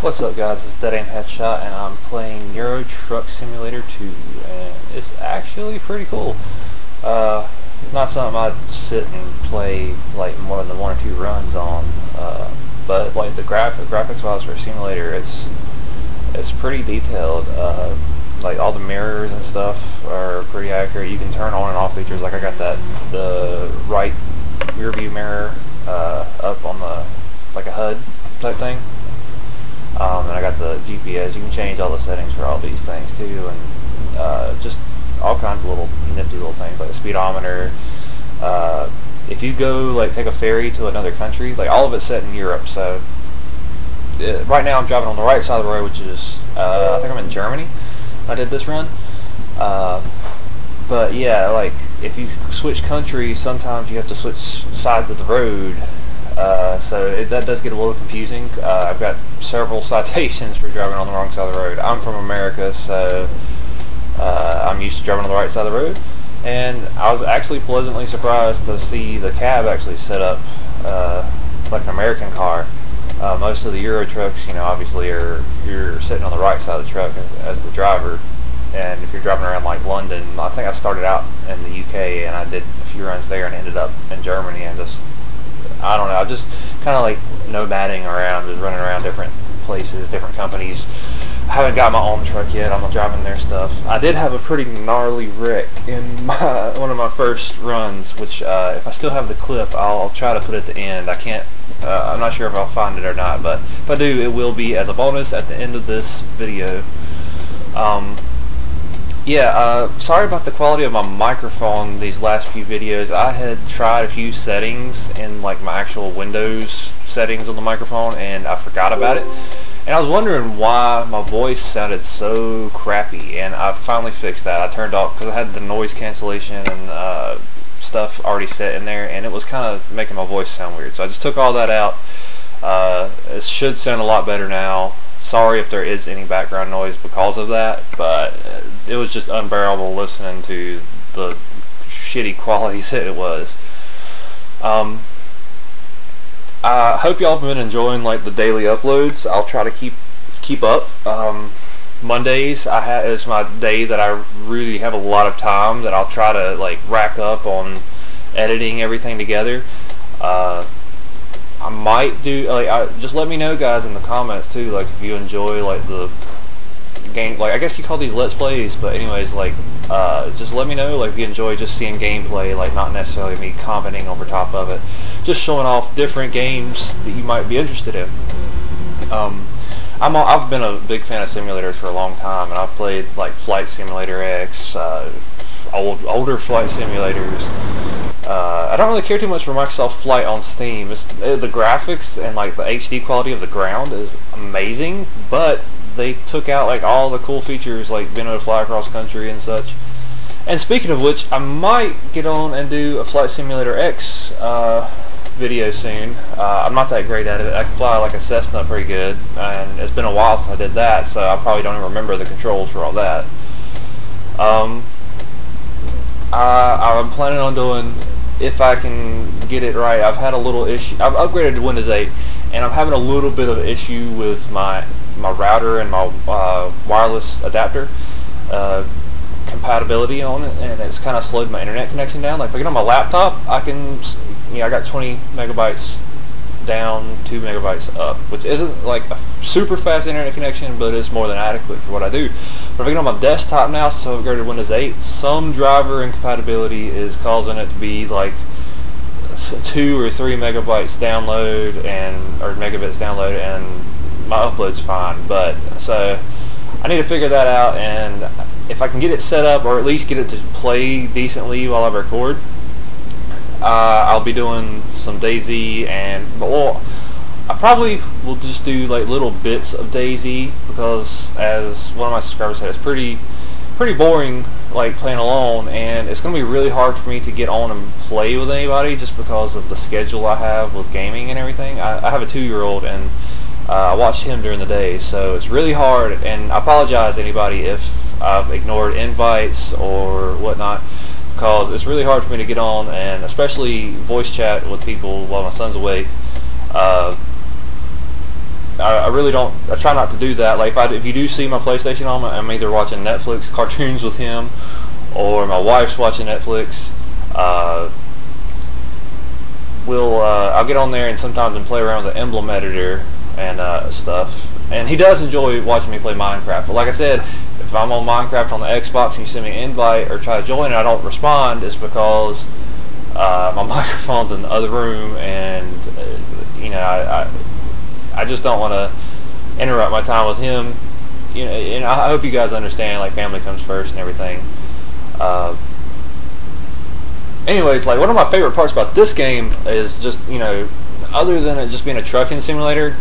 What's up guys, it's Dead Aim Headshot and I'm playing Euro Truck Simulator 2 and it's actually pretty cool. Not something I'd sit and play like more than 1 or 2 runs on, but like the graphics wise for a simulator, it's pretty detailed. Like all the mirrors and stuff are pretty accurate. You can turn on and off features, like I got the right rear view mirror up on the like a HUD type thing. And I got the GPS. You can change all the settings for all these things too, and just all kinds of little nifty little things like the speedometer. If you go like take a ferry to another country, like all of it's set in Europe. So right now I'm driving on the right side of the road, which is I think I'm in Germany. I did this run, but yeah, like if you switch countries, sometimes you have to switch sides of the road. So that does get a little confusing. I've got several citations for driving on the wrong side of the road. I'm from America, so I'm used to driving on the right side of the road. And I was actually pleasantly surprised to see the cab actually set up like an American car. Most of the Euro trucks, you know, obviously you're sitting on the right side of the truck as the driver. And if you're driving around like London, I think I started out in the UK and I did a few runs there and ended up in Germany and just, I don't know, just kind of like nomading around, just running around different places, different companies. I haven't got my own truck yet. I'm driving their stuff. I did have a pretty gnarly wreck in one of my first runs, which if I still have the clip, I'll try to put it at the end. I can't. I'm not sure if I'll find it or not, but if I do, it will be as a bonus at the end of this video. Sorry about the quality of my microphone these last few videos. I had tried a few settings in like my actual Windows settings on the microphone and I forgot about it. And I was wondering why my voice sounded so crappy, and I finally fixed that. I turned off, because I had the noise cancellation and stuff already set in there, and it was kind of making my voice sound weird. So I just took all that out. It should sound a lot better now. Sorry if there is any background noise because of that, but it was just unbearable listening to the shitty quality that it was. I hope y'all have been enjoying like the daily uploads. I'll try to keep up. Mondays is my day that I really have a lot of time that I'll try to like rack up on editing everything together. I might do like just let me know guys in the comments too, like if you enjoy like the game, like I guess you call these let's plays, but anyways, like just let me know like if you enjoy just seeing gameplay, like not necessarily me commenting over top of it, just showing off different games that you might be interested in. I've been a big fan of simulators for a long time, and I've played like Flight Simulator X, older flight simulators. I don't really care too much for Microsoft Flight on Steam. The graphics and like the HD quality of the ground is amazing, but they took out like all the cool features like being able to fly across country and such. And speaking of which, I might get on and do a Flight Simulator X video soon. I'm not that great at it. I can fly like a Cessna pretty good, and it's been a while since I did that, so I probably don't even remember the controls for all that. I'm planning on doing, if I can get it right, I've had a little issue. I've upgraded to Windows 8, and I'm having a little bit of an issue with my router and my wireless adapter compatibility on it, and it's kind of slowed my internet connection down. Like if I get on my laptop, I can, you know, I got 20 megabytes down, 2 megabytes up, which isn't like a super fast internet connection, but it's more than adequate for what I do. But if I get on my desktop now, so I've got to Windows 8, some driver incompatibility is causing it to be like 2 or 3 megabytes download or megabits download, and my upload's fine. But so I need to figure that out, and if I can get it set up, or at least get it to play decently while I record, I'll be doing some DayZ, well, I probably will just do like little bits of DayZ, because as one of my subscribers said, it's pretty boring like playing alone, and it's going to be really hard for me to get on and play with anybody just because of the schedule I have with gaming and everything. I have a 2-year-old, and I watch him during the day, so it's really hard, and I apologize to anybody if I've ignored invites or whatnot. because it's really hard for me to get on, and especially voice chat with people while my son's awake. I really don't. I try not to do that. Like if you do see my PlayStation on, I'm either watching Netflix cartoons with him, or my wife's watching Netflix. I'll get on there and sometimes play around with the emblem editor and stuff. And he does enjoy watching me play Minecraft. But like I said, if I'm on Minecraft on the Xbox and you send me an invite or try to join and I don't respond, it's because my microphone's in the other room, and you know, I just don't want to interrupt my time with him. You know, and I hope you guys understand, like, family comes first and everything. Anyways, like, one of my favorite parts about this game is just, you know, other than it just being a trucking simulator,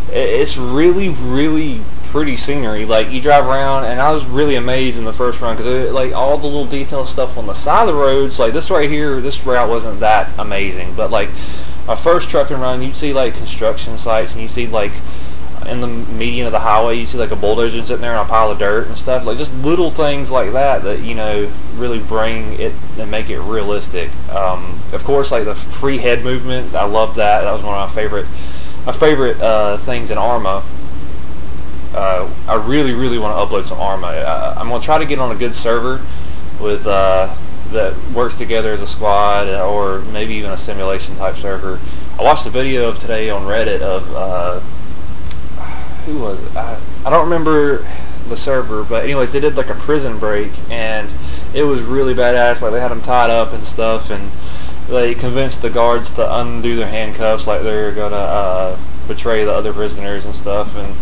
it's really, really pretty scenery. Like, you drive around, and I was really amazed in the first run because, like, all the little detail stuff on the side of the roads, like this right here, this route wasn't that amazing, but like my first trucking run, you'd see like construction sites, and you see like in the median of the highway, you see like a bulldozer sitting there on a pile of dirt and stuff, like just little things like that that, you know, really bring it and make it realistic. Of course, like the free head movement, I love that. That was one of my favorite things in ARMA. I really, really want to upload some ARMA. I'm gonna try to get on a good server with that works together as a squad, or maybe even a simulation type server. I watched a video of today on Reddit of who was it? I don't remember the server, but anyways, they did like a prison break, and it was really badass. Like, they had them tied up and stuff, and they convinced the guards to undo their handcuffs, like they're gonna betray the other prisoners and stuff, and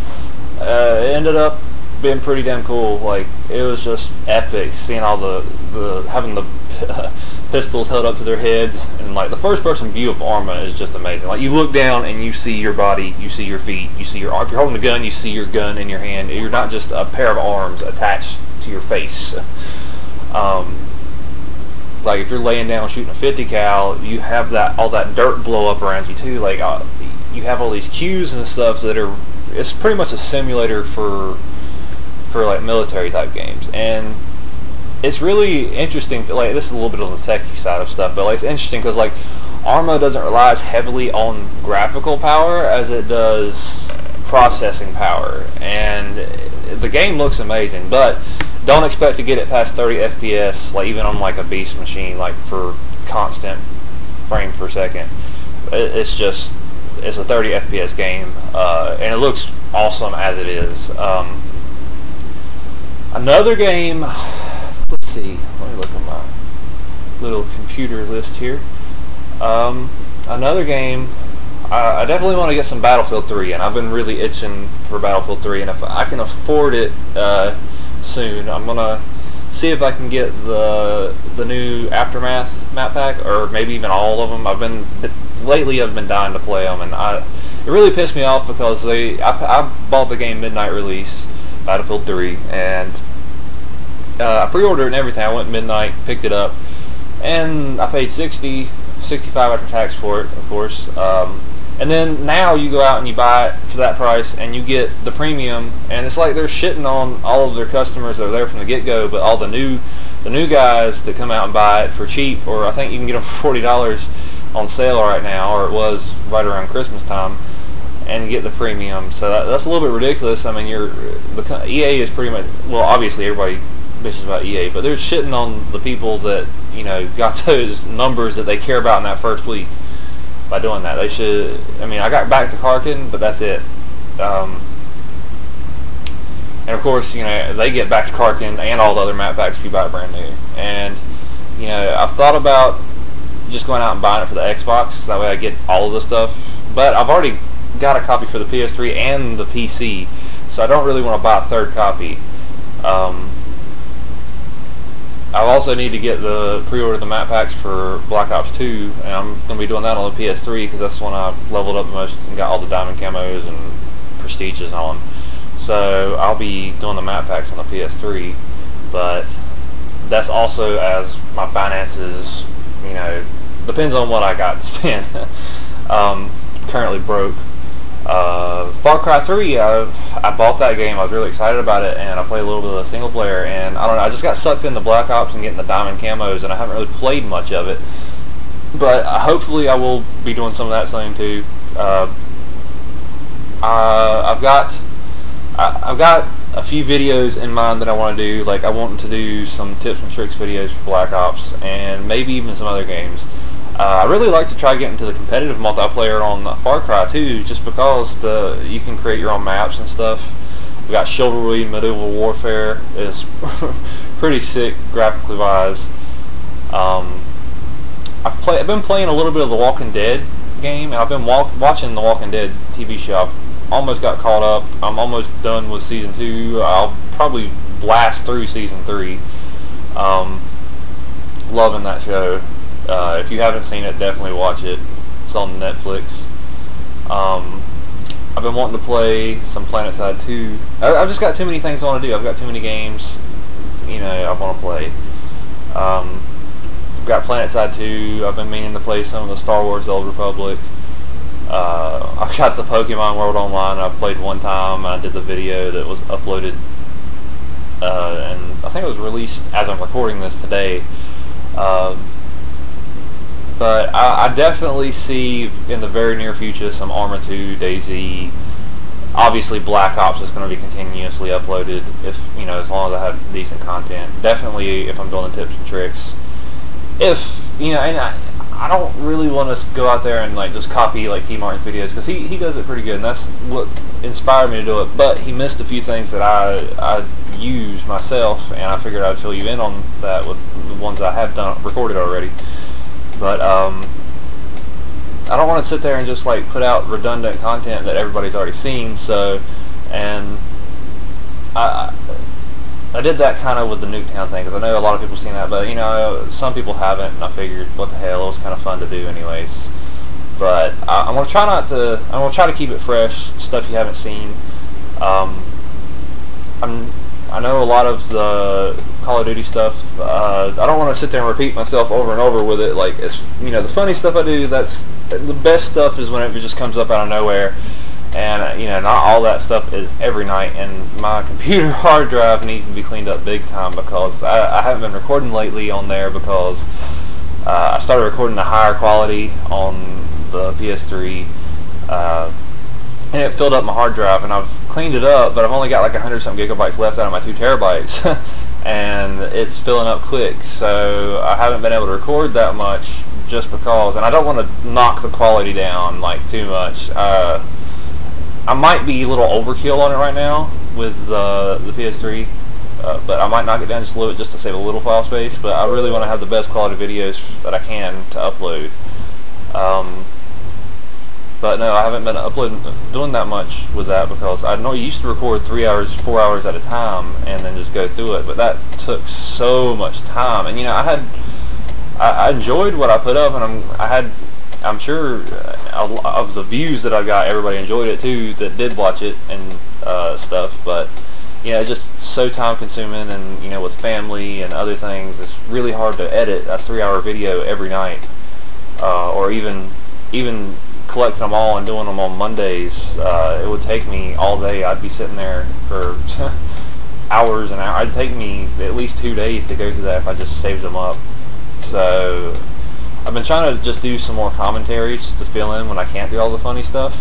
it ended up being pretty damn cool. Like, it was just epic seeing all the having the pistols held up to their heads, and like the first person view of ARMA is just amazing. Like, you look down and you see your body, you see your feet, you see your arm. If you're holding a gun, you see your gun in your hand. You're not just a pair of arms attached to your face. Like, if you're laying down shooting a 50 cal, you have all that dirt blow up around you too. Like, you have all these cues and stuff that are. It's pretty much a simulator for like military type games, and it's really interesting to, like, this is a little bit on the techie side of stuff, but like, it's interesting because like ARMA doesn't rely as heavily on graphical power as it does processing power, and the game looks amazing, but don't expect to get it past 30 FPS, like even on like a beast machine, like for constant frames per second. It's a 30 FPS game, and it looks awesome as it is. Another game, let's see, let me look at my little computer list here. Another game, I definitely want to get some Battlefield 3, and I've been really itching for Battlefield 3, and if I can afford it soon, I'm going to see if I can get the new Aftermath map pack, or maybe even all of them. Lately I've been dying to play them, and it really pissed me off because I bought the game midnight release, Battlefield 3, and I pre-ordered and everything. I went midnight, picked it up, and I paid $65 after tax for it, of course. And then now you go out and you buy it for that price, and you get the premium, and it's like they're shitting on all of their customers that are there from the get-go, but all the new guys that come out and buy it for cheap, or I think you can get them for $40 on sale right now, or it was right around Christmas time, and get the premium. So that's a little bit ridiculous. I mean, EA is pretty much, well, obviously everybody bitches about EA, but they're shitting on the people that, you know, got those numbers that they care about in that first week by doing that. They should. I mean, I got back to Truckin, but that's it. And of course, you know, they get back to Truckin and all the other map packs if you buy it brand new. And, you know, I've thought about just going out and buying it for the Xbox, so that way I get all of the stuff. But I've already got a copy for the PS3 and the PC, so I don't really want to buy a third copy. I also need to get pre-order the map packs for Black Ops 2, and I'm going to be doing that on the PS3 because that's when I've leveled up the most and got all the diamond camos and prestiges on. So I'll be doing the map packs on the PS3, but that's also as my finances, you know, depends on what I got to spend. Currently broke, Far Cry 3, I bought that game. I was really excited about it, and I played a little bit of the single player, and I don't know, I just got sucked into Black Ops and getting the diamond camos, and I haven't really played much of it. But hopefully I will be doing some of that soon too. I've got a few videos in mind that I want to do. Like, I want to do some tips and tricks videos for Black Ops, and maybe even some other games. I really like to try getting into the competitive multiplayer on Far Cry 2, just because you can create your own maps and stuff. We got Chivalry, Medieval Warfare is pretty sick graphically wise. I've been playing a little bit of the Walking Dead game, and I've been watching the Walking Dead TV show. I've almost got caught up. I'm almost done with season 2. I'll probably blast through season 3. Loving that show. If you haven't seen it, definitely watch it. It's on Netflix. I've been wanting to play some PlanetSide 2. I've just got too many things I want to do. I've got too many games, I want to play. I've got PlanetSide 2. I've been meaning to play some of the Star Wars: The Old Republic. I've got the Pokemon World Online. I've played one time. I did the video that was uploaded, and I think it was released as I'm recording this today. But I definitely see in the very near future some ARMA 2, DayZ. Obviously, Black Ops is going to be continuously uploaded as long as I have decent content. Definitely, if I'm doing the tips and tricks. And I don't really want to go out there and just copy T. Martin's videos, because he does it pretty good, and that's what inspired me to do it. But he missed a few things that I use myself, and I figured I'd fill you in on that with the ones I have recorded already. But I don't want to sit there and just put out redundant content that everybody's already seen. So, and I did that kind of with the Nuketown thing, because I know a lot of people have seen that, but some people haven't, and I figured, what the hell, it was kind of fun to do anyways. But I'm gonna try to keep it fresh, stuff you haven't seen. I know a lot of the Call of Duty stuff. I don't want to sit there and repeat myself over and over with it. It's the funny stuff I do. That's the best stuff is when it just comes up out of nowhere, and not all that stuff is every night. And my computer hard drive needs to be cleaned up big time, because I haven't been recording lately on there, because I started recording the higher quality on the PS3. And it filled up my hard drive, and I've cleaned it up, but I've only got 100-something gigabytes left out of my 2 terabytes, and it's filling up quick, so I haven't been able to record that much, just because, and I don't want to knock the quality down too much. I might be a little overkill on it right now with the PS3, but I might knock it down just a little bit just to save a little file space, but I really want to have the best quality videos that I can to upload. But no, I haven't been doing that much with that, because I know you used to record 3 hours, 4 hours at a time, and then just go through it. But that took so much time, and I enjoyed what I put up, and I'm sure of the views that I got, everybody enjoyed it too that did watch it and stuff. But it's just so time consuming, and with family and other things, it's really hard to edit a 3-hour video every night, or even collecting them all and doing them on Mondays. It would take me all day. I'd be sitting there for hours and hours. It'd take me at least 2 days to go through that if I just saved them up. So I've been trying to just do some more commentaries to fill in when I can't do all the funny stuff.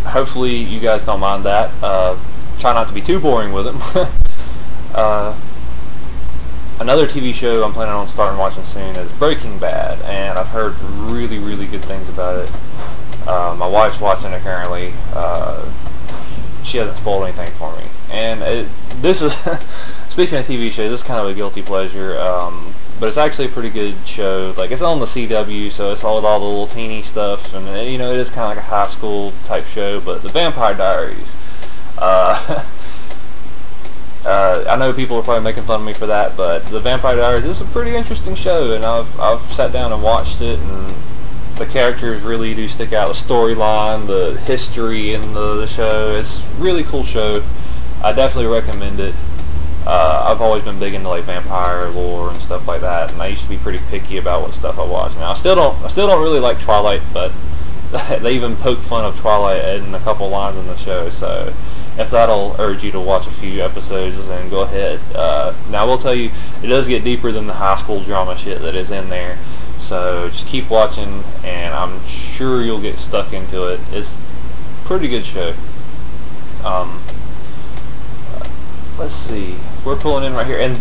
Hopefully you guys don't mind that. Try not to be too boring with them. Another TV show I'm planning on starting watching soon is Breaking Bad, and I've heard really, really good things about it. My wife's watching it currently. She hasn't spoiled anything for me. And this is, speaking of TV shows, this is kind of a guilty pleasure, but it's actually a pretty good show. It's on the CW, so it's all the little teeny stuff, and it is kind of like a high school type show. But the Vampire Diaries. I know people are probably making fun of me for that, but the Vampire Diaries is a pretty interesting show, and I've sat down and watched it, and the characters really do stick out. The storyline, the history in the show, it's a really cool show. I definitely recommend it. I've always been big into like vampire lore and stuff like that, and I used to be pretty picky about what stuff I watch. Now I still don't really like Twilight, but they even poke fun of Twilight in a couple lines in the show. So if that'll urge you to watch a few episodes, then go ahead. Now I will tell you, it does get deeper than the high school drama shit that is in there. So just keep watching, and I'm sure you'll get stuck into it. It's a pretty good show. Let's see, we're pulling in right here, and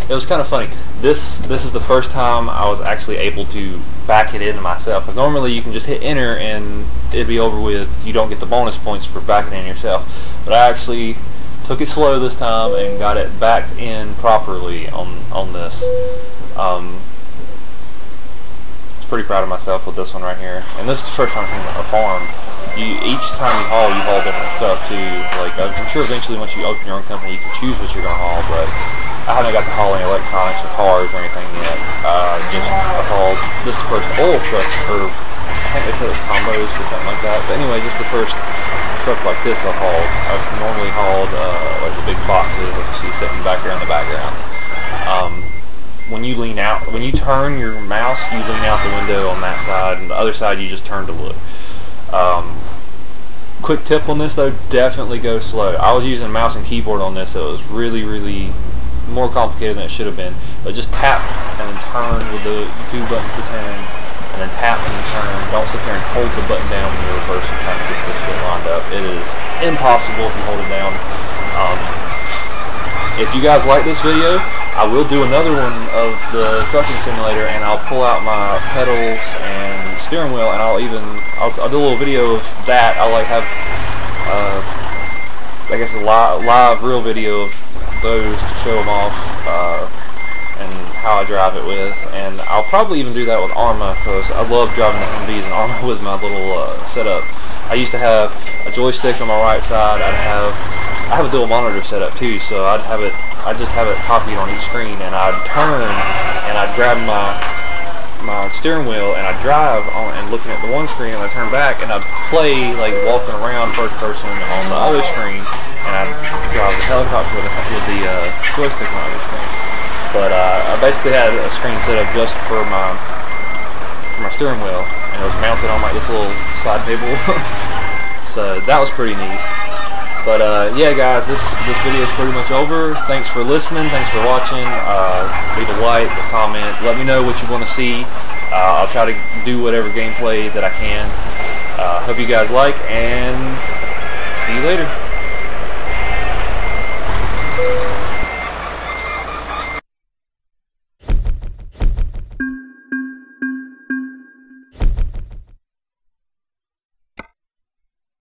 it was kind of funny. This is the first time I was actually able to back it in myself, because normally you can just hit enter and it'd be over with. You don't get the bonus points for backing in yourself, but I actually took it slow this time and got it backed in properly on this. Pretty proud of myself with this one right here. And this is the first time I've seen a farm. Each time you haul different stuff too. Like I'm sure eventually once you open your own company you can choose what you're gonna haul, but I haven't got to haul any electronics or cars or anything yet. I hauled this first oil truck, or I think they said it was combos or something like that. But anyway, just the first truck like this I've hauled. I've normally hauled like the big boxes that you see sitting back there in the background. When you lean out, when you turn your mouse, you lean out the window on that side, and the other side you just turn to look. Quick tip on this though, definitely go slow. I was using mouse and keyboard on this, so it was really more complicated than it should have been. But just tap and then turn with the two buttons to turn, and then tap and then turn. Don't sit there and hold the button down when you're reversing trying to get this shit lined up. It is impossible if you hold it down. If you guys like this video, I will do another one of the trucking simulator, and I'll pull out my pedals and steering wheel, and I'll do a little video of that. I'll like have I guess a live real video of those to show them off and how I drive it with. And I'll probably even do that with ARMA, because I love driving the Humvees and ARMA with my little setup. I used to have a joystick on my right side. I have a dual monitor setup too, so I'd just have it copied on each screen, and I'd turn and I'd grab my steering wheel and I'd drive on and looking at the one screen, and I'd turn back and I'd play like walking around first person on the other screen, and I'd drive the helicopter with the joystick on the other screen. But I basically had a screen set up just for my steering wheel, and it was mounted on like this little side table. So that was pretty neat. But yeah guys, this video is pretty much over. Thanks for listening, thanks for watching. Leave a like, a comment, let me know what you want to see. I'll try to do whatever gameplay that I can. Hope you guys like, and see you later.